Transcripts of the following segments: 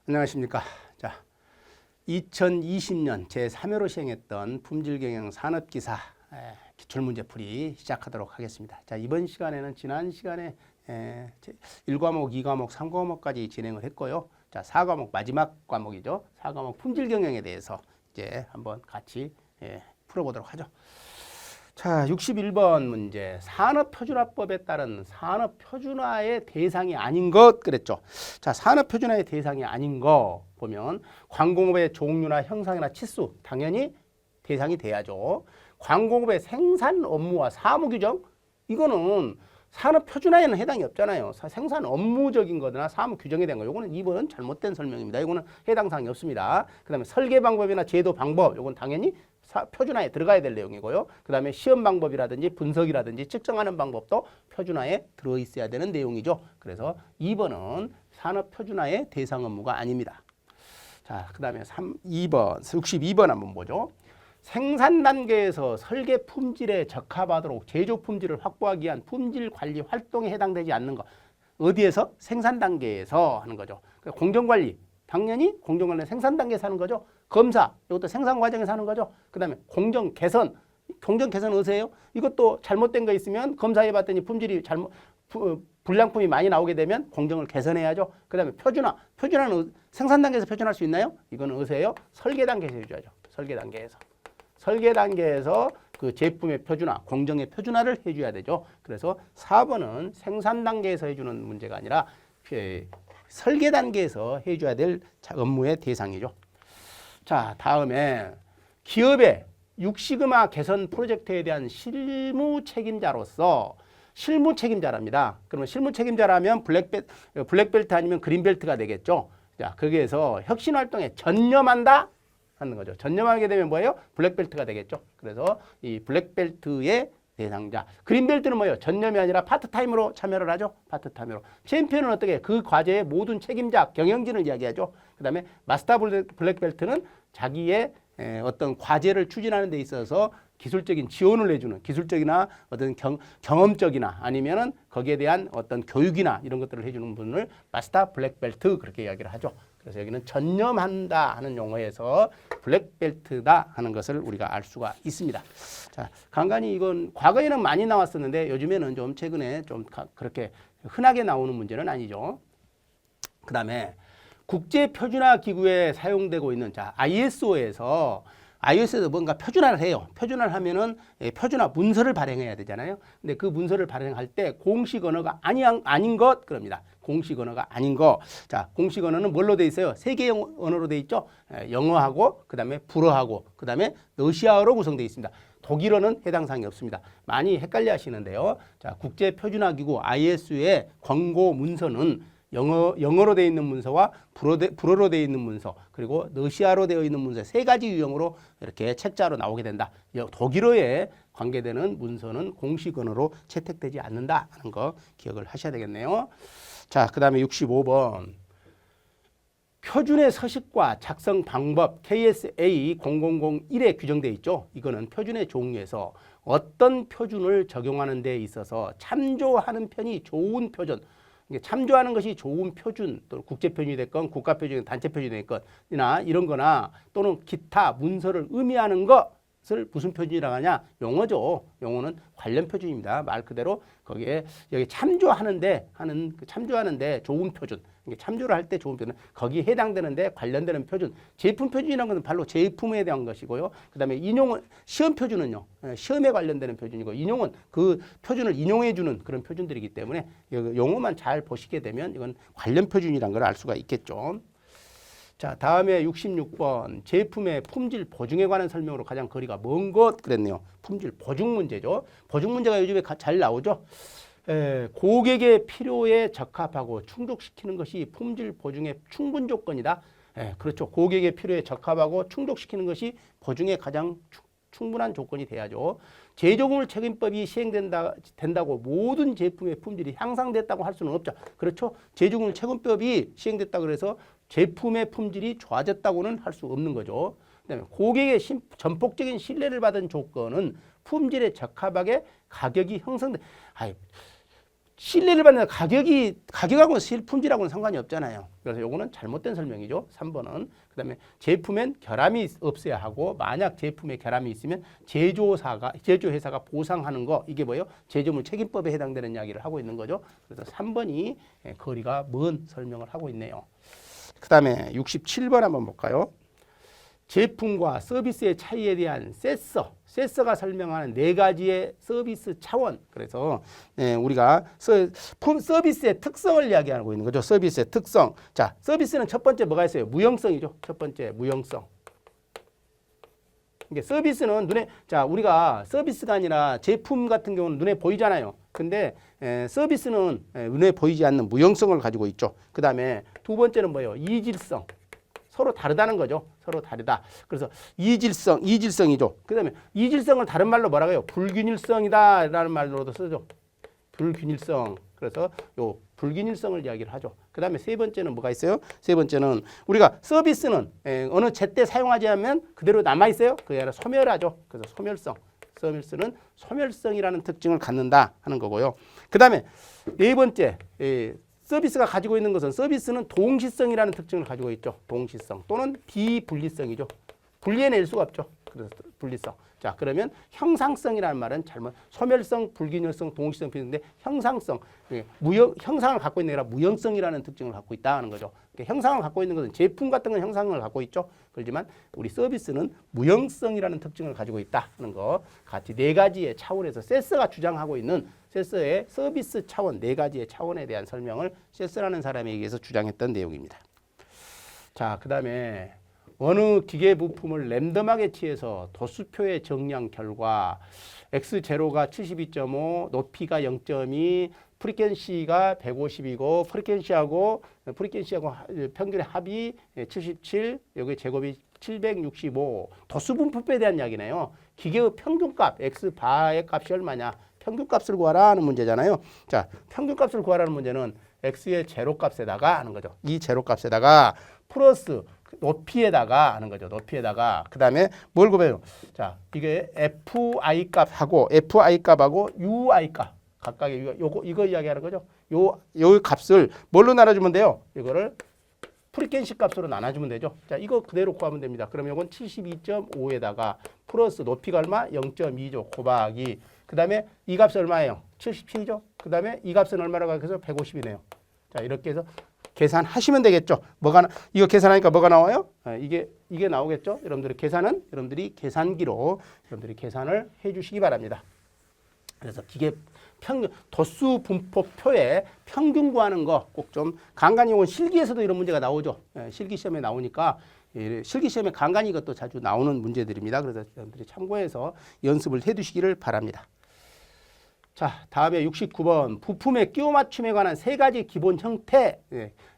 안녕하십니까. 자, 2020년 제3회로 시행했던 품질경영 산업기사 기출문제풀이 시작하도록 하겠습니다. 자, 이번 시간에는 지난 시간에 1과목, 2과목, 3과목까지 진행을 했고요. 자, 4과목 마지막 과목이죠. 4과목 품질경영에 대해서 이제 한번 같이 풀어보도록 하죠. 자, 61번 문제. 산업표준화법에 따른 산업표준화의 대상이 아닌 것 그랬죠. 자, 산업표준화의 대상이 아닌 거 보면 광공업의 종류나 형상이나 치수 당연히 대상이 돼야죠. 광공업의 생산 업무와 사무 규정 이거는 산업표준화에는 해당이 없잖아요. 생산 업무적인 거나 사무 규정에 대한 거. 요거는 2번은 잘못된 설명입니다. 이거는 해당 사항이 없습니다. 그 다음에 설계 방법이나 제도 방법 요건 당연히 표준화에 들어가야 될 내용이고요. 그 다음에 시험 방법이라든지 분석이라든지 측정하는 방법도 표준화에 들어있어야 되는 내용이죠. 그래서 2번은 산업표준화의 대상 업무가 아닙니다. 자, 그 다음에 62번 한번 보죠. 생산 단계에서 설계 품질에 적합하도록 제조 품질을 확보하기 위한 품질 관리 활동에 해당되지 않는 것. 어디에서? 생산 단계에서 하는 거죠. 공정관리. 당연히 공정관리는 생산 단계에서 하는 거죠. 검사, 이것도 생산 과정에서 하는 거죠. 그 다음에 공정 개선, 공정 개선 어디에요? 이것도 잘못된 거 있으면 검사해 봤더니 품질이 불량품이 많이 나오게 되면 공정을 개선해야죠. 그 다음에 표준화는 생산 단계에서 표준할 수 있나요? 이거는 어디에요? 설계 단계에서 해줘야죠. 설계 단계에서. 설계 단계에서 그 제품의 표준화, 공정의 표준화를 해줘야 되죠. 그래서 4번은 생산 단계에서 해주는 문제가 아니라 설계 단계에서 해줘야 될 업무의 대상이죠. 자, 다음에 기업의 육시금화 개선 프로젝트에 대한 실무 책임자로서 실무 책임자랍니다. 그러면 실무 책임자라면 블랙벨트 아니면 그린벨트가 되겠죠. 자, 거기에서 혁신 활동에 전념한다 하는 거죠. 전념하게 되면 뭐예요? 블랙벨트가 되겠죠. 그래서 이 블랙벨트의 대상자. 그린벨트는 뭐예요? 전념이 아니라 파트타임으로 참여를 하죠. 파트타임으로. 챔피언은 어떻게? 그 과제의 모든 책임자, 경영진을 이야기하죠. 그 다음에 마스터 블랙벨트는 자기의 어떤 과제를 추진하는 데 있어서 기술적인 지원을 해주는 기술적이나 어떤 경험적이나 아니면은 거기에 대한 어떤 교육이나 이런 것들을 해주는 분을 마스터 블랙벨트 그렇게 이야기를 하죠. 그래서 여기는 전념한다 하는 용어에서 블랙벨트다 하는 것을 우리가 알 수가 있습니다. 자, 간간히 이건 과거에는 많이 나왔었는데 요즘에는 좀 최근에 좀 그렇게 흔하게 나오는 문제는 아니죠. 그 다음에 국제표준화기구에 사용되고 있는 자 ISO에서 뭔가 표준화를 해요. 표준화를 하면은 표준화 문서를 발행해야 되잖아요. 근데 그 문서를 발행할 때 공식 언어가 아닌 것 그럽니다. 공식 언어가 아닌 거. 자, 공식 언어는 뭘로 돼 있어요? 세 개의 언어로 돼 있죠. 영어하고 그다음에 불어하고 그다음에 러시아어로 구성되어 있습니다. 독일어는 해당 사항이 없습니다. 많이 헷갈려 하시는데요. 자, 국제표준화기구 ISO의 권고 문서는 영어로 되어 있는 문서와 불어로 되어 있는 문서 그리고 러시아로 되어 있는 문서 세 가지 유형으로 이렇게 책자로 나오게 된다. 독일어에 관계되는 문서는 공식 언어로 채택되지 않는다 하는 거 기억을 하셔야 되겠네요. 자, 그 다음에 65번. 표준의 서식과 작성 방법 KSA 0001에 규정되어 있죠. 이거는 표준의 종류에서 어떤 표준을 적용하는 데 있어서 참조하는 편이 좋은 표준 참조하는 것이 좋은 표준, 또는 국제표준이 됐건 국가표준이 단체표준이 됐건이나 이런 거나 또는 기타 문서를 의미하는 것을 무슨 표준이라고 하냐? 용어죠. 용어는 관련 표준입니다. 말 그대로 거기에 여기 참조하는데 좋은 표준. 참조를 할 때 좋은 표준. 거기에 해당되는데 관련되는 표준. 제품 표준이라는 것은 바로 제품에 대한 것이고요. 그 다음에 인용은 시험 표준은요. 시험에 관련되는 표준이고 인용은 그 표준을 인용해 주는 그런 표준들이기 때문에 용어만 잘 보시게 되면 이건 관련 표준이라는 걸 알 수가 있겠죠. 자, 다음에 66번 제품의 품질 보증에 관한 설명으로 가장 거리가 먼 것 그랬네요. 품질 보증 문제죠. 보증 문제가 요즘에 잘 나오죠. 고객의 필요에 적합하고 충족시키는 것이 품질 보증의 충분 조건이다. 그렇죠. 고객의 필요에 적합하고 충족시키는 것이 보증의 가장 충분한 조건이 돼야죠. 제조공을 책임법이 시행된다고 모든 제품의 품질이 향상됐다고 할 수는 없죠. 그렇죠. 제조공을 책임법이 시행됐다고 해서 제품의 품질이 좋아졌다고는 할 수 없는 거죠. 그다음에 고객의 전폭적인 신뢰를 받은 조건은 품질에 적합하게 가격이 형성돼. 신뢰를 받는 가격하고는 품질하고는 상관이 없잖아요. 그래서 요거는 잘못된 설명이죠. 3번은. 그다음에 제품엔 결함이 없어야 하고 만약 제품에 결함이 있으면 제조회사가 보상하는 거 이게 뭐예요? 제조물 책임법에 해당되는 이야기를 하고 있는 거죠. 그래서 3번이 거리가 먼 설명을 하고 있네요. 그다음에 67번 한번 볼까요? 제품과 서비스의 차이에 대한 세서가 설명하는 네 가지의 서비스 차원. 그래서 우리가 서비스의 특성을 이야기하고 있는 거죠. 서비스의 특성. 자, 서비스는 첫 번째 뭐가 있어요? 무형성이죠. 첫 번째 무형성. 이게 서비스는 우리가 서비스가 아니라 제품 같은 경우는 눈에 보이잖아요. 근데 서비스는 눈에 보이지 않는 무형성을 가지고 있죠. 그 다음에 두 번째는 뭐예요? 이질성. 서로 다르다는 거죠. 서로 다르다. 그래서 이질성이죠. 그 다음에 이질성을 다른 말로 뭐라고 해요? 불균일성이다 라는 말로도 쓰죠. 불균일성. 그래서 요 불균일성을 이야기를 하죠. 그 다음에 세 번째는 뭐가 있어요? 세 번째는 우리가 서비스는 어느 제때 사용하지 않으면 그대로 남아있어요. 그게 아니라 소멸하죠. 그래서 소멸성. 서비스는 소멸성이라는 특징을 갖는다 하는 거고요. 그 다음에 네 번째 서비스가 가지고 있는 것은 서비스는 동시성이라는 특징을 가지고 있죠. 동시성 또는 비분리성이죠. 분리해낼 수가 없죠. 그래서 분리성. 자, 그러면 형상성이라는 말은 소멸성, 불균형성, 동시성 비슷한데 형상성, 형상을 갖고 있는 게 아니라 무형성이라는 특징을 갖고 있다는 거죠. 그러니까 형상을 갖고 있는 것은 제품 같은 건 형상을 갖고 있죠. 그렇지만 우리 서비스는 무형성이라는 특징을 가지고 있다는 거 같이 네 가지의 차원에서 세스가 주장하고 있는 세스의 서비스 차원 네 가지의 차원에 대한 설명을 세스라는 사람에 의해서 주장했던 내용입니다. 자, 그 다음에 어느 기계 부품을 랜덤하게 취해서 도수표에 정량 결과 X0가 72.5, 높이가 0.2, 프리퀀시가 150이고 프리퀀시하고 평균의 합이 77, 여기 제곱이 765. 도수 분포에 대한 이야기네요. 기계의 평균값 X바의 값이 얼마냐? 평균값을 구하라 하는 문제잖아요. 자, 평균값을 구하라는 문제는 X의 제로값에다가 하는 거죠. 이 제로값에다가 플러스 높이에다가 하는 거죠. 높이에다가 그 다음에 뭘 구해요? 자, 이게 FI 값하고 UI 값 각각의 이거 이야기하는 거죠. 요 값을 뭘로 나눠주면 돼요? 이거를 프리퀀시 값으로 나눠주면 되죠. 자, 이거 그대로 구하면 됩니다. 그러면 이건 72.5에다가 플러스 높이가 얼마? 0.2죠. 곱하기 그 다음에 이 값이 얼마예요? 77이죠. 그 다음에 이 값은 얼마라고 해서 150이네요. 자, 이렇게 해서 계산하시면 되겠죠. 이거 계산하니까 뭐가 나와요? 이게 나오겠죠. 여러분들이 계산기로 여러분들이 계산을 해주시기 바랍니다. 그래서 기계 도수 분포표에 평균 구하는 거 꼭 좀 간간히 온 실기에서도 이런 문제가 나오죠. 실기 시험에 나오니까 실기 시험에 간간히 이것도 자주 나오는 문제들입니다. 그래서 여러분들이 참고해서 연습을 해두시기를 바랍니다. 자, 다음에 69번 부품의 끼워 맞춤에 관한 세 가지 기본 형태.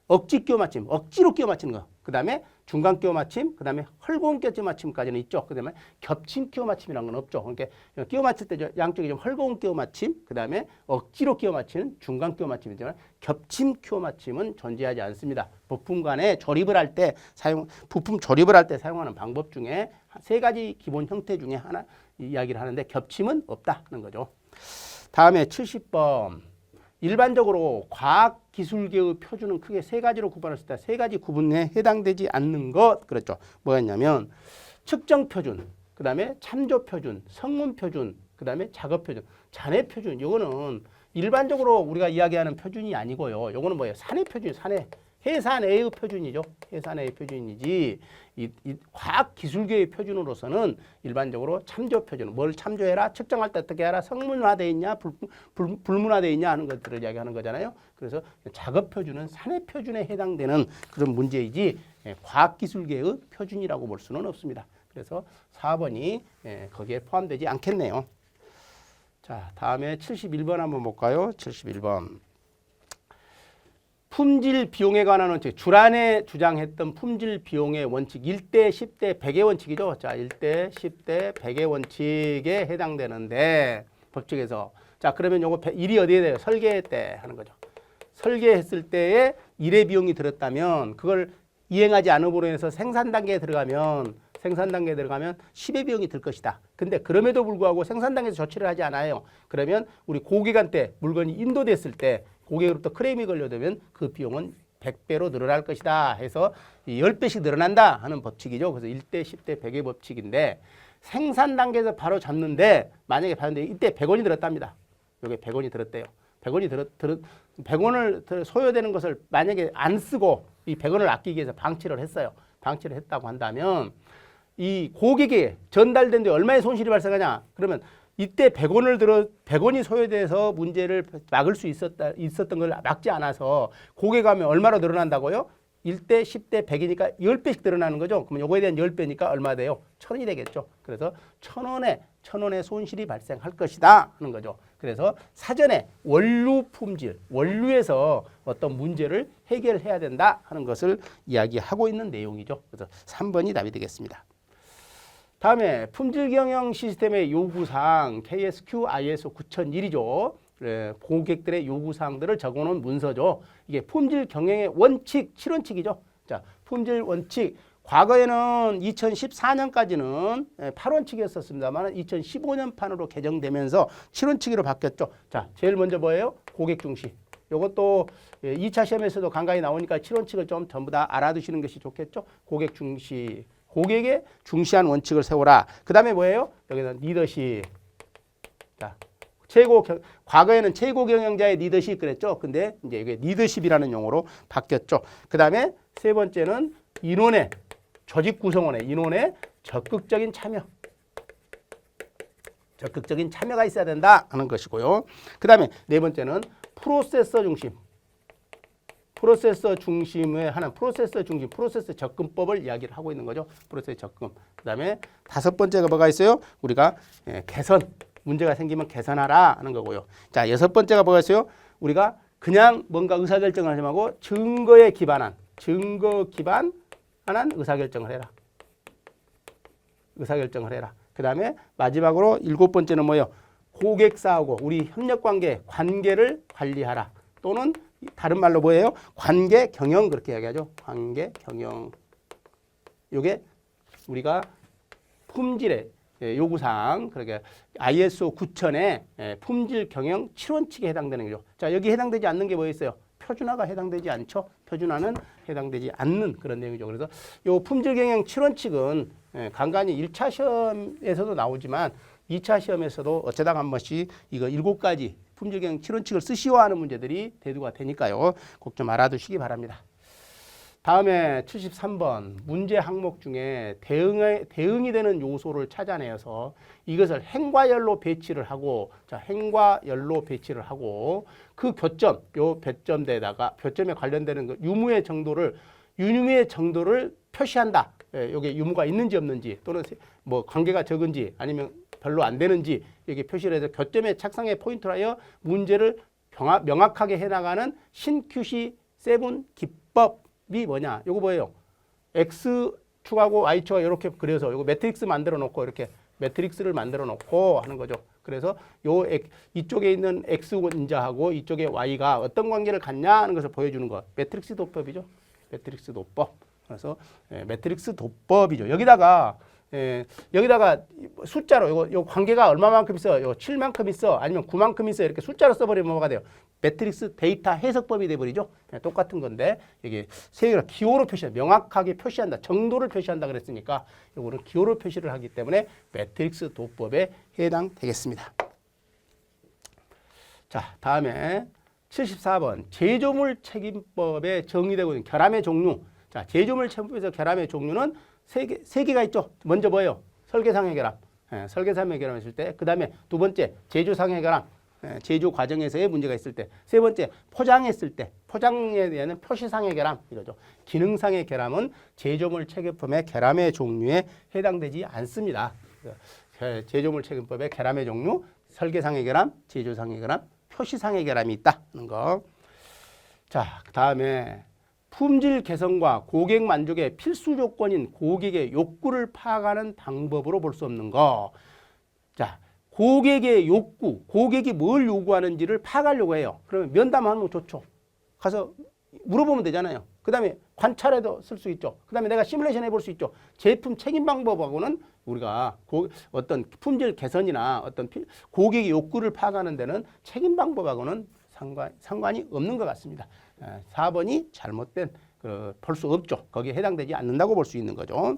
억지 끼워 맞춤, 억지로 끼워 맞추는 거. 그 다음에 중간 끼워 맞춤, 그 다음에 헐거운 끼워 맞춤까지는 있죠. 그 다음에 겹친 끼워 맞춤이라는 건 없죠. 그러니까 끼워 맞출 때 양쪽이 좀 헐거운 끼워 맞춤, 그 다음에 억지로 끼워 맞추는 중간 끼워 맞춤이지만 겹친 끼워 맞춤은 존재하지 않습니다. 부품 간에 부품 조립을 할 때 사용하는 방법 중에 세 가지 기본 형태 중에 하나 이야기를 하는데 겹침은 없다는 거죠. 다음에 70번. 일반적으로 과학기술계의 표준은 크게 세 가지로 구분할 수 있다. 세 가지 구분에 해당되지 않는 것. 그랬죠. 뭐였냐면 측정표준, 그 다음에 참조표준, 성문표준, 그 다음에 작업표준, 잔해표준. 이거는 일반적으로 우리가 이야기하는 표준이 아니고요. 이거는 뭐예요? 산해표준, 해산의 표준이죠. 해산의 표준이지 이 과학기술계의 표준으로서는 일반적으로 참조표준, 뭘 참조해라, 측정할 때 어떻게 하라, 성문화되어 있냐, 불문화되어 있냐 하는 것들을 이야기하는 거잖아요. 그래서 작업표준은 산해표준에 해당되는 그런 문제이지 과학기술계의 표준이라고 볼 수는 없습니다. 그래서 4번이 거기에 포함되지 않겠네요. 자, 다음에 71번 한번 볼까요? 71번. 품질 비용에 관한 원칙, 주란에 주장했던 품질 비용의 원칙 1대 10대 100의 원칙이죠. 자, 1대 10대 100의 원칙에 해당되는데 법칙에서 자, 그러면 요거 일이 어디에 돼요? 설계 때 하는 거죠. 설계했을 때에 일의 비용이 들었다면 그걸 이행하지 않음으로 인해서 생산 단계에 들어가면 생산 단계에 들어가면 10의 비용이 들 것이다. 근데 그럼에도 불구하고 생산 단계에서 조치를 하지 않아요. 그러면 우리 고객한테 물건이 인도됐을 때 고객으로부터 크레임이 걸려되면 그 비용은 100배로 늘어날 것이다 해서 10배씩 늘어난다 하는 법칙이죠. 그래서 1대 10대 100의 법칙인데 생산 단계에서 바로 잡는데 만약에 봤는데 이때 100원이 들었답니다. 여기 100원이 들었대요. 100원을 소요되는 것을 만약에 안 쓰고 이 100원을 아끼기 위해서 방치를 했어요. 방치를 했다고 한다면 이 고객에 전달된 데 얼마의 손실이 발생하냐? 그러면 이때 100원이 소요돼서 문제를 막을 수 있었던 걸 막지 않아서 고객 하면 얼마로 늘어난다고요? 1대 10대 100이니까 10배씩 늘어나는 거죠. 그러면 요거에 대한 10배니까 얼마 돼요? 1,000원이 되겠죠. 그래서 1,000원의 손실이 발생할 것이다 하는 거죠. 그래서 사전에 원료 품질, 원료에서 어떤 문제를 해결해야 된다 하는 것을 이야기하고 있는 내용이죠. 그래서 3번이 답이 되겠습니다. 다음에 품질 경영 시스템의 요구사항 KSQ ISO 9001이죠. 고객들의 요구사항들을 적어놓은 문서죠. 이게 품질 경영의 원칙, 7원칙이죠. 자, 품질 원칙. 과거에는 2014년까지는 8원칙이었습니다만 2015년판으로 개정되면서 7원칙으로 바뀌었죠. 자, 제일 먼저 뭐예요? 고객 중시. 이것도 2차 시험에서도 간간히 나오니까 7원칙을 좀 전부 다 알아두시는 것이 좋겠죠. 고객 중시. 고객의 중시한 원칙을 세워라. 그 다음에 뭐예요? 여기는 리더십. 자, 과거에는 최고 경영자의 리더십 그랬죠. 근데 이제 이게 리더십이라는 용어로 바뀌었죠. 그 다음에 세 번째는 인원의 조직 구성원의 인원의 적극적인 참여. 적극적인 참여가 있어야 된다 하는 것이고요. 그 다음에 네 번째는 프로세서 중심. 프로세서 중심의 하는 프로세서 접근법을 이야기를 하고 있는 거죠. 프로세서 접근. 그 다음에 다섯 번째가 뭐가 있어요? 우리가 개선. 문제가 생기면 개선하라 하는 거고요. 자, 여섯 번째가 뭐가 있어요? 우리가 그냥 뭔가 의사결정을 하지 말고 증거 기반한 의사결정을 해라. 의사결정을 해라. 그 다음에 마지막으로 일곱 번째는 뭐예요? 고객사하고 우리 협력관계, 관계를 관리하라. 또는 다른 말로 뭐예요? 관계 경영 그렇게 이야기하죠. 관계 경영. 이게 우리가 품질의 요구사항, 그러게 ISO 9000의 품질 경영 7원칙에 해당되는 거죠. 자, 여기 해당되지 않는 게 뭐 있어요? 표준화가 해당되지 않죠. 표준화는 해당되지 않는 그런 내용이죠. 그래서 요 품질 경영 7원칙은 간간히 1차 시험에서도 나오지만 2차 시험에서도 어쩌다가 한 번씩 이거 7가지 품질 경영 7원칙을 쓰시오 하는 문제들이 대두가 되니까요. 꼭 좀 알아두시기 바랍니다. 다음에 73번 문제 항목 중에 대응이 되는 요소를 찾아내서 이것을 행과 열로 배치를 하고, 자, 행과 열로 배치를 하고 그 교점, 요 배점대에다가 교점에 관련되는 그 유무의 정도를 표시한다. 여기 유무가 있는지 없는지 또는 뭐 관계가 적은지 아니면 별로 안 되는지 여기 표시를 해서 교점의 착상의 포인트로 하여 문제를 명확하게 해나가는 신QC7 기법이 뭐냐? 요거 뭐예요? X축하고 Y축하고 이렇게 그려서 요거 매트릭스 만들어 놓고 이렇게 매트릭스를 만들어 놓고 하는 거죠. 그래서 이쪽에 있는 X원자하고 이쪽에 Y가 어떤 관계를 갖냐 하는 것을 보여주는 거. 매트릭스 도법이죠. 매트릭스 도법. 그래서 매트릭스 도법이죠. 여기다가 숫자로 요 관계가 얼마만큼 있어? 요 7만큼 있어? 아니면 9만큼 있어? 이렇게 숫자로 써버리면 뭐가 돼요? 매트릭스 데이터 해석법이 돼버리죠. 똑같은 건데 여기 세 개를 기호로 표시한다. 명확하게 표시한다. 정도를 표시한다 그랬으니까 요거는 기호로 표시를 하기 때문에 매트릭스 도법에 해당되겠습니다. 자, 다음에 74번 제조물 책임법에 정의되고 있는 결함의 종류. 자, 제조물 책임법에서 결함의 종류는 세 개가 있죠. 먼저 뭐예요? 설계상의 결함. 설계상의 결함이 있을 때. 그 다음에 두 번째 제조상의 결함. 제조 과정에서의 문제가 있을 때. 세 번째 포장했을 때. 포장에 대한 표시상의 결함. 이거죠. 기능상의 결함은 제조물 책임법의 결함의 종류에 해당되지 않습니다. 제조물 책임법의 결함의 종류, 설계상의 결함, 제조상의 결함, 표시상의 결함이 있다는 거. 자, 그 다음에 품질 개선과 고객 만족의 필수 조건인 고객의 욕구를 파악하는 방법으로 볼 수 없는 거. 자, 고객의 욕구, 고객이 뭘 요구하는지를 파악하려고 해요. 그러면 면담하는 거 좋죠. 가서 물어보면 되잖아요. 그 다음에 관찰해도 쓸 수 있죠. 그 다음에 내가 시뮬레이션 해볼 수 있죠. 제품 책임 방법하고는 우리가 어떤 품질 개선이나 어떤 고객의 욕구를 파악하는 데는 책임 방법하고는 상관이 없는 것 같습니다. 4번이 잘못된 볼 수 없죠. 거기에 해당되지 않는다고 볼 수 있는 거죠.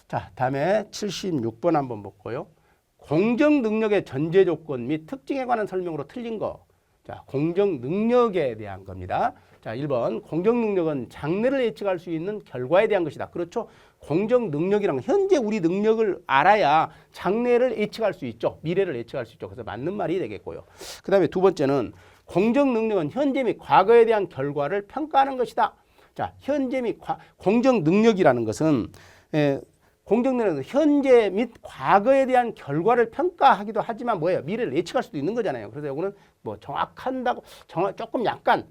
자, 다음에 76번 한번 볼까요? 공정 능력의 전제 조건 및 특징에 관한 설명으로 틀린 거. 자, 공정 능력에 대한 겁니다. 자, 1번 공정 능력은 장래를 예측할 수 있는 결과에 대한 것이다. 그렇죠? 공정 능력이란 현재 우리 능력을 알아야 장래를 예측할 수 있죠. 미래를 예측할 수 있죠. 그래서 맞는 말이 되겠고요. 그 다음에 두 번째는 공정 능력은 현재 및 과거에 대한 결과를 평가하는 것이다. 자, 현재 및 공정 능력이라는 것은 공정 능력은 현재 및 과거에 대한 결과를 평가하기도 하지만 뭐예요? 미래를 예측할 수도 있는 거잖아요. 그래서 이거는 뭐 정확한다고 조금 약간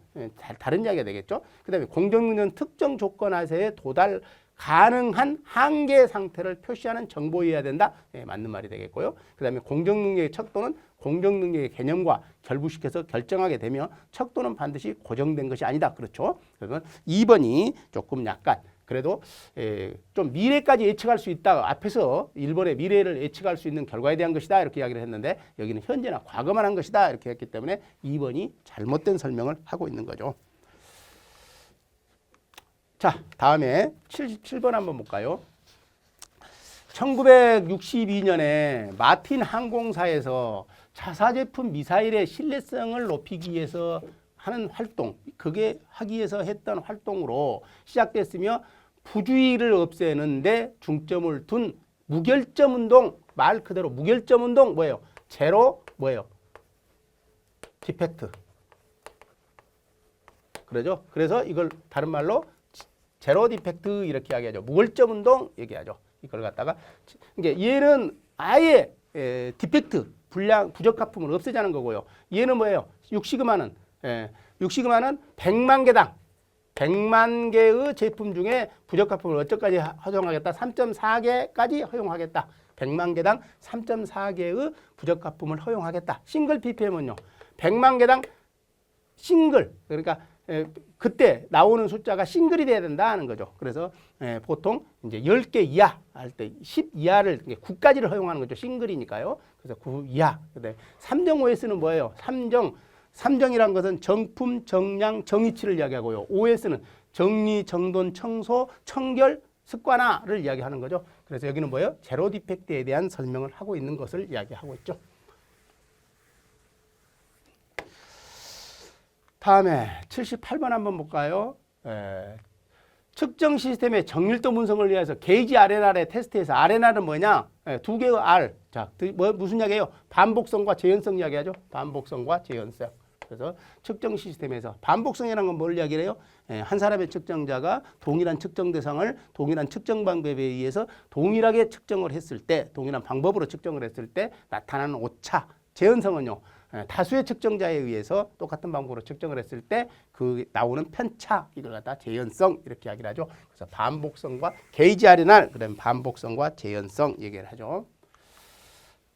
다른 이야기가 되겠죠. 그다음에 공정 능력은 특정 조건 하에서의 도달 가능한 한계 상태를 표시하는 정보여야 된다. 네, 맞는 말이 되겠고요. 그다음에 공정 능력의 척도는 공정 능력의 개념과 결부시켜서 결정하게 되며 척도는 반드시 고정된 것이 아니다. 그렇죠? 그래서 2번이 조금 약간 그래도 좀 미래까지 예측할 수 있다. 앞에서 1번의 미래를 예측할 수 있는 결과에 대한 것이다. 이렇게 이야기를 했는데 여기는 현재나 과거만 한 것이다. 이렇게 했기 때문에 2번이 잘못된 설명을 하고 있는 거죠. 자, 다음에 77번 한번 볼까요? 1962년에 마틴 항공사에서 자사제품 미사일의 신뢰성을 높이기 위해서 하는 활동, 그게 하기 위해서 했던 활동으로 시작됐으며 부주의를 없애는데 중점을 둔 무결점 운동, 말 그대로 무결점 운동 뭐예요? 제로 뭐예요? 디펙트. 그러죠? 그래서 이걸 다른 말로 제로 디펙트 이렇게 이야기하죠. 무결점 운동 얘기하죠. 이걸 갖다가 이게 얘는 아예 디펙트, 부적합품을 없애자는 거고요. 얘는 뭐예요? 6시그마는 100만 개당 100만 개의 제품 중에 부적합품을 어쩌까지 허용하겠다? 3.4개까지 허용하겠다. 100만 개당 3.4개의 부적합품을 허용하겠다. 싱글 ppm은요. 100만 개당 싱글. 그러니까 그때 나오는 숫자가 싱글이 돼야 된다 하는 거죠. 그래서 보통 이제 10개 이하 할 때 10 이하를 9까지를 허용하는 거죠. 싱글이니까요. 그래서 9 이하. 근데 3정 OS는 뭐예요? 3정이란 것은 정품, 정량, 정의치를 이야기하고요. OS는 정리, 정돈, 청소, 청결, 습관화를 이야기하는 거죠. 그래서 여기는 뭐예요? 제로 디펙트에 대한 설명을 하고 있는 것을 이야기하고 있죠. 다음에 78번 한번 볼까요? 측정 시스템의 정밀도 분석을 위해서 게이지 RNR의 테스트에서 RNR은 뭐냐? 두 개의 R. 자, 무슨 이야기예요? 반복성과 재현성 이야기하죠. 반복성과 재현성. 그래서 측정 시스템에서 반복성이라는 건 뭘 이야기를 해요? 한 사람의 측정자가 동일한 측정 대상을 동일한 측정 방법에 의해서 동일하게 측정을 했을 때, 동일한 방법으로 측정을 했을 때 나타나는 오차. 재현성은요. 다수의 측정자에 의해서 똑같은 방법으로 측정을 했을 때 그 나오는 편차, 이걸 갖다 재현성 이렇게 이야기를 하죠. 그래서 반복성과 게이지 RNR, 그다음에 반복성과 재현성 얘기를 하죠.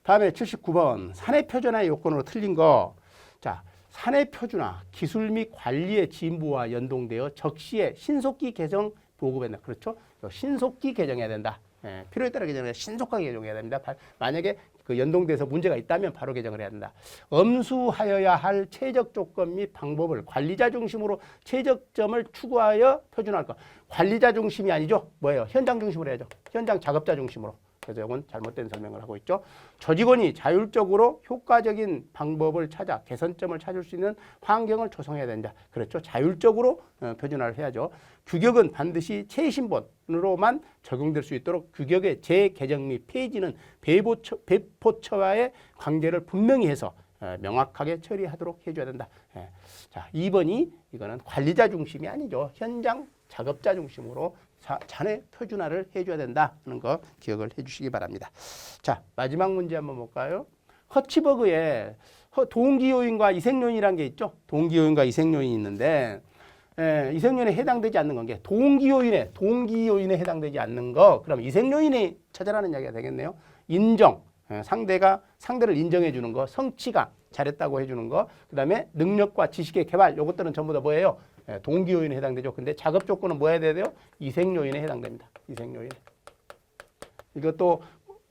다음에 79번 사내 표준화의 요건으로 틀린 거. 자, 사내 표준화 기술 및 관리의 진보와 연동되어 적시에 신속히 개정 보급한다. 그렇죠? 신속히 개정해야 된다. 필요에 따라 개정해야 신속하게 개정해야 됩니다. 만약에 그 연동돼서 문제가 있다면 바로 개정을 해야 된다. 엄수하여야 할 최적 조건 및 방법을 관리자 중심으로 최적점을 추구하여 표준화할 것. 관리자 중심이 아니죠. 뭐예요? 현장 중심으로 해야죠. 현장 작업자 중심으로. 그래서 이건 잘못된 설명을 하고 있죠. 조직원이 자율적으로 효과적인 방법을 찾아 개선점을 찾을 수 있는 환경을 조성해야 된다. 그렇죠. 자율적으로 표준화를 해야죠. 규격은 반드시 최신본으로만 적용될 수 있도록 규격의 재개정 및 폐지는 배포처와의 관계를 분명히 해서 명확하게 처리하도록 해줘야 된다. 자, 2번이 이거는 관리자 중심이 아니죠. 현장 작업자 중심으로 자네 표준화를 해줘야 된다는 거 기억을 해주시기 바랍니다. 자, 마지막 문제 한번 볼까요? 허치버그에 동기요인과 이생요인이라는 게 있죠. 동기요인과 이생요인이 있는데 이생요인에 해당되지 않는 건 게 동기요인에 해당되지 않는 거. 그럼 이생요인이 찾아라는 이야기가 되겠네요. 인정, 상대를 인정해 주는 거, 성취감, 잘했다고 해주는 거, 그 다음에 능력과 지식의 개발, 요것들은 전부 다 뭐예요? 동기 요인에 해당되죠. 근데 작업 조건은 뭐 해야 돼요? 이생 요인에 해당됩니다. 이생 요인. 이것도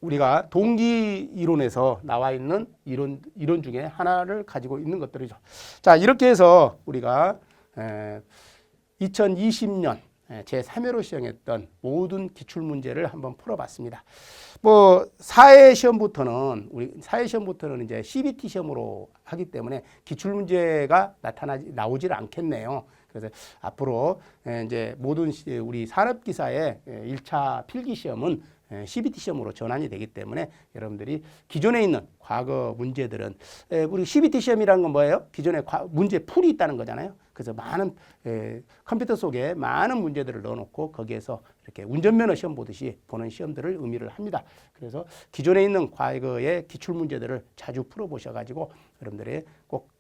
우리가 동기 이론에서 나와 있는 이론 중에 하나를 가지고 있는 것들이죠. 자, 이렇게 해서 우리가 2020년 제3회로 시행했던 모든 기출 문제를 한번 풀어봤습니다. 뭐 사회 시험부터는 이제 CBT 시험으로 하기 때문에 기출 문제가 나오질 않겠네요. 그래서 앞으로 이제 모든 우리 산업기사의 1차 필기 시험은 CBT 시험으로 전환이 되기 때문에 여러분들이 기존에 있는 과거 문제들은 우리 CBT 시험이라는 건 뭐예요? 기존에 문제 풀이 있다는 거잖아요. 그래서 많은 컴퓨터 속에 많은 문제들을 넣어놓고 거기에서 이렇게 운전면허 시험 보듯이 보는 시험들을 의미를 합니다. 그래서 기존에 있는 과거의 기출 문제들을 자주 풀어보셔가지고 여러분들이 꼭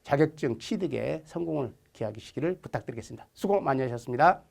자격증 취득에 성공을 기하시기를 부탁드리겠습니다. 수고 많이 하셨습니다.